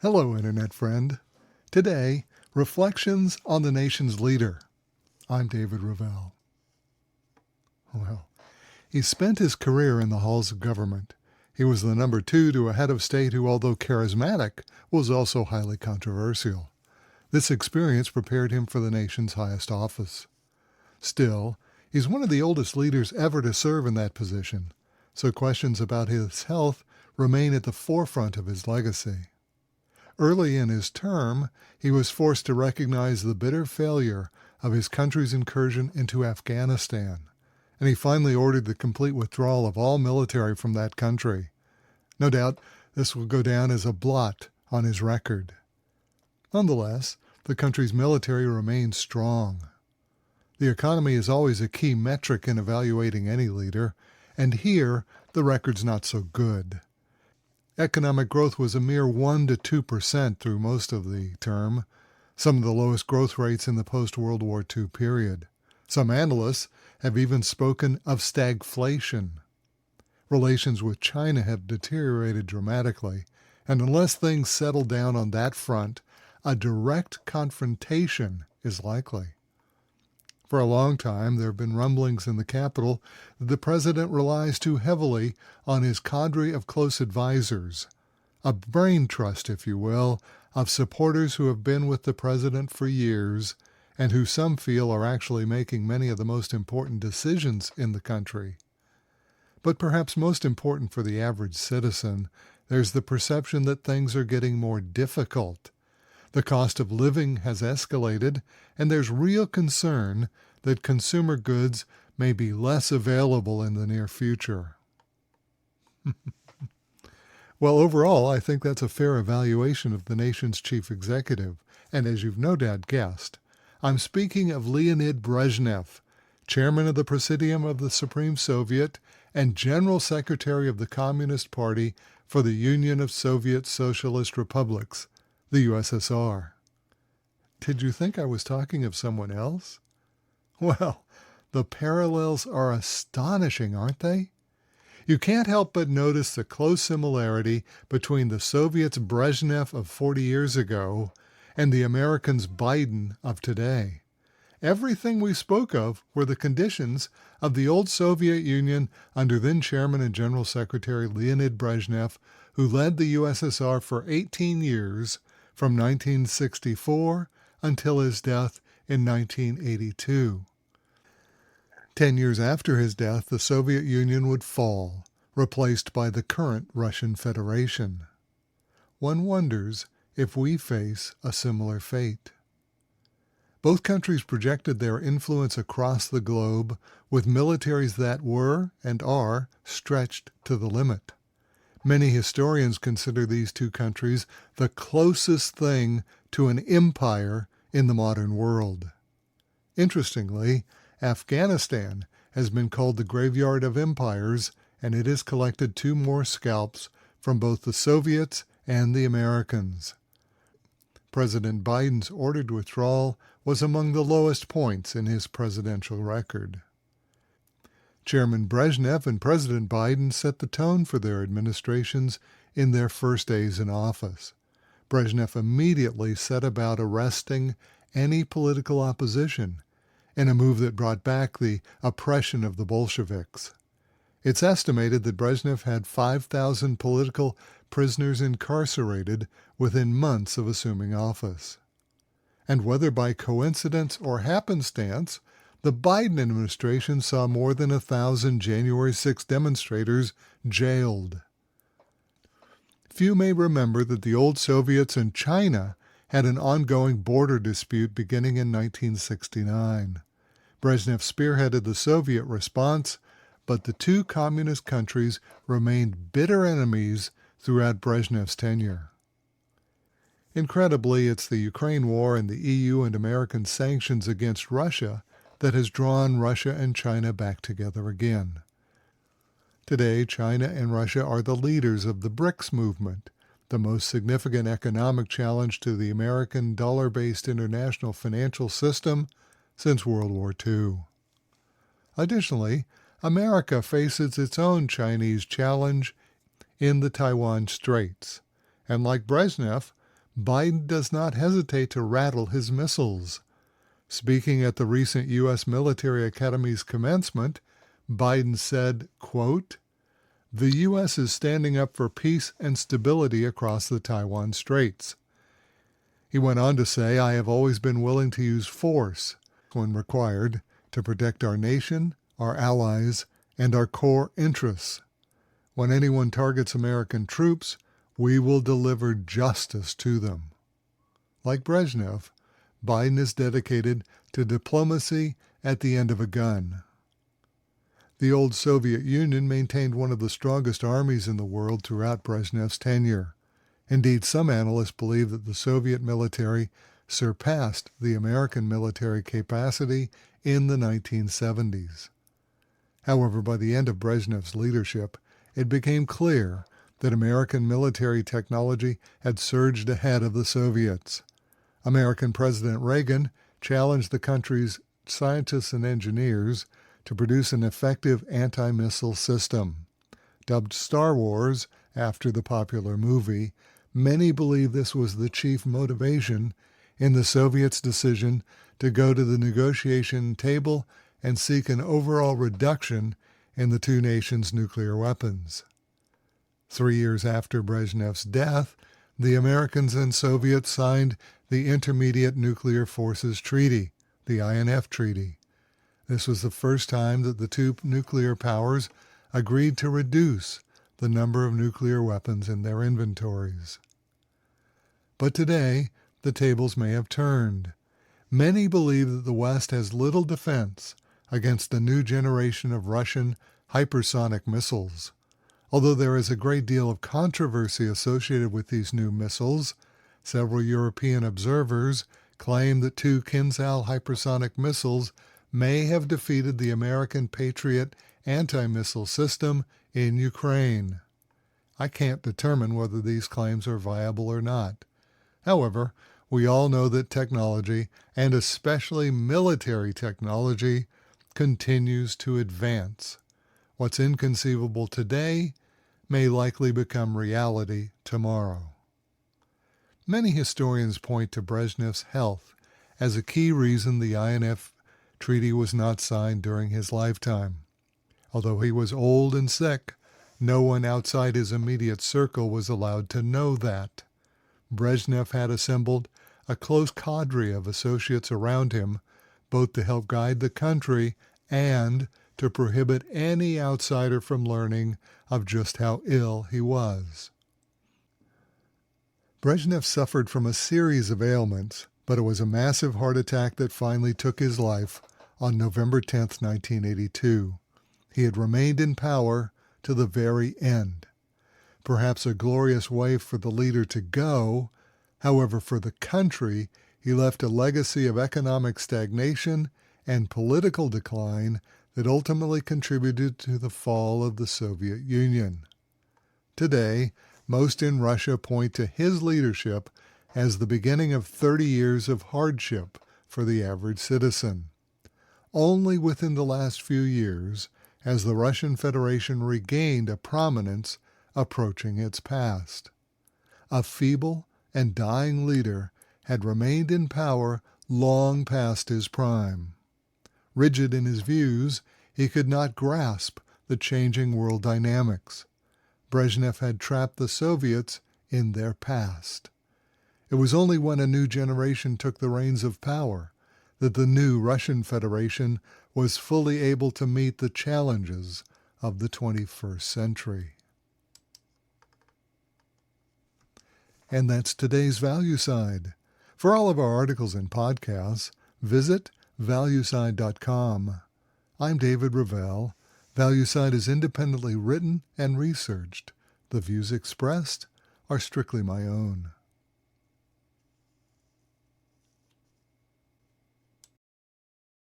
Hello, Internet friend. Today, Reflections on the Nation's Leader. I'm David Ravel. Well, he spent his career in the halls of government. He was the number 2 to a head of state who, although charismatic, was also highly controversial. This experience prepared him for the nation's highest office. Still, he's one of the oldest leaders ever to serve in that position, so questions about his health remain at the forefront of his legacy. Early in his term, he was forced to recognize the bitter failure of his country's incursion into Afghanistan, and he finally ordered the complete withdrawal of all military from that country. No doubt this will go down as a blot on his record. Nonetheless, the country's military remains strong. The economy is always a key metric in evaluating any leader, and here the record's not so good. Economic growth was a mere 1 to 2% through most of the term, some of the lowest growth rates in the post-World War II period. Some analysts have even spoken of stagflation. Relations with China have deteriorated dramatically, and unless things settle down on that front, a direct confrontation is likely. For a long time, there have been rumblings in the capital that the president relies too heavily on his cadre of close advisors, a brain trust, if you will, of supporters who have been with the president for years and who some feel are actually making many of the most important decisions in the country. But perhaps most important for the average citizen, there's the perception that things are getting more difficult. The cost of living has escalated, and there's real concern that consumer goods may be less available in the near future. Well, overall, I think that's a fair evaluation of the nation's chief executive, and as you've no doubt guessed, I'm speaking of Leonid Brezhnev, chairman of the Presidium of the Supreme Soviet and General Secretary of the Communist Party for the Union of Soviet Socialist Republics, the USSR. Did you think I was talking of someone else? Well, the parallels are astonishing, aren't they? You can't help but notice the close similarity between the Soviets' Brezhnev of 40 years ago and the Americans' Biden of today. Everything we spoke of were the conditions of the old Soviet Union under then Chairman and General Secretary Leonid Brezhnev, who led the USSR for 18 years, from 1964 until his death in 1982. 10 years after his death, the Soviet Union would fall, replaced by the current Russian Federation. One wonders if we face a similar fate. Both countries projected their influence across the globe with militaries that were, and are, stretched to the limit. Many historians consider these two countries the closest thing to an empire in the modern world. Interestingly, Afghanistan has been called the graveyard of empires, and it has collected 2 more scalps from both the Soviets and the Americans. President Biden's ordered withdrawal was among the lowest points in his presidential record. Chairman Brezhnev and President Biden set the tone for their administrations in their first days in office. Brezhnev immediately set about arresting any political opposition, in a move that brought back the oppression of the Bolsheviks. It's estimated that Brezhnev had 5,000 political prisoners incarcerated within months of assuming office. And whether by coincidence or happenstance, the Biden administration saw more than 1,000 January 6 demonstrators jailed. Few may remember that the old Soviets and China had an ongoing border dispute beginning in 1969. Brezhnev spearheaded the Soviet response, but the two communist countries remained bitter enemies throughout Brezhnev's tenure. Incredibly, it's the Ukraine war and the EU and American sanctions against Russia that has drawn Russia and China back together again. Today, China and Russia are the leaders of the BRICS movement, the most significant economic challenge to the American dollar-based international financial system since World War II. Additionally, America faces its own Chinese challenge in the Taiwan Straits, and like Brezhnev, Biden does not hesitate to rattle his missiles. Speaking at the recent U.S. Military Academy's commencement, Biden said, quote, "The U.S. is standing up for peace and stability across the Taiwan Straits." He went on to say, "I have always been willing to use force when required to protect our nation, our allies, and our core interests. When anyone targets American troops, we will deliver justice to them." Like Brezhnev, Biden is dedicated to diplomacy at the end of a gun. The old Soviet Union maintained one of the strongest armies in the world throughout Brezhnev's tenure. Indeed, some analysts believe that the Soviet military surpassed the American military capacity in the 1970s. However, by the end of Brezhnev's leadership, it became clear that American military technology had surged ahead of the Soviets. American President Reagan challenged the country's scientists and engineers to produce an effective anti-missile system. Dubbed Star Wars after the popular movie, many believe this was the chief motivation in the Soviets' decision to go to the negotiation table and seek an overall reduction in the two nations' nuclear weapons. 3 years after Brezhnev's death, the Americans and Soviets signed the Intermediate Nuclear Forces Treaty, the INF Treaty. This was the first time that the two nuclear powers agreed to reduce the number of nuclear weapons in their inventories. But today, the tables may have turned. Many believe that the West has little defense against the new generation of Russian hypersonic missiles. Although there is a great deal of controversy associated with these new missiles, several European observers claim that two Kinzhal hypersonic missiles may have defeated the American Patriot anti-missile system in Ukraine. I can't determine whether these claims are viable or not. However, we all know that technology, and especially military technology, continues to advance. What's inconceivable today may likely become reality tomorrow. Many historians point to Brezhnev's health as a key reason the INF Treaty was not signed during his lifetime. Although he was old and sick, no one outside his immediate circle was allowed to know that. Brezhnev had assembled a close cadre of associates around him, both to help guide the country and to prohibit any outsider from learning of just how ill he was. Brezhnev suffered from a series of ailments, but it was a massive heart attack that finally took his life on November 10, 1982. He had remained in power to the very end. Perhaps a glorious way for the leader to go, however, for the country, he left a legacy of economic stagnation and political decline that ultimately contributed to the fall of the Soviet Union. Today, most in Russia point to his leadership as the beginning of 30 years of hardship for the average citizen. Only within the last few years has the Russian Federation regained a prominence approaching its past. A feeble and dying leader had remained in power long past his prime. Rigid in his views, he could not grasp the changing world dynamics. Brezhnev had trapped the Soviets in their past. It was only when a new generation took the reins of power that the new Russian Federation was fully able to meet the challenges of the 21st century. And that's today's Value Side. For all of our articles and podcasts, visit valueside.com. I'm David Ravel. ValueSide is independently written and researched. The views expressed are strictly my own.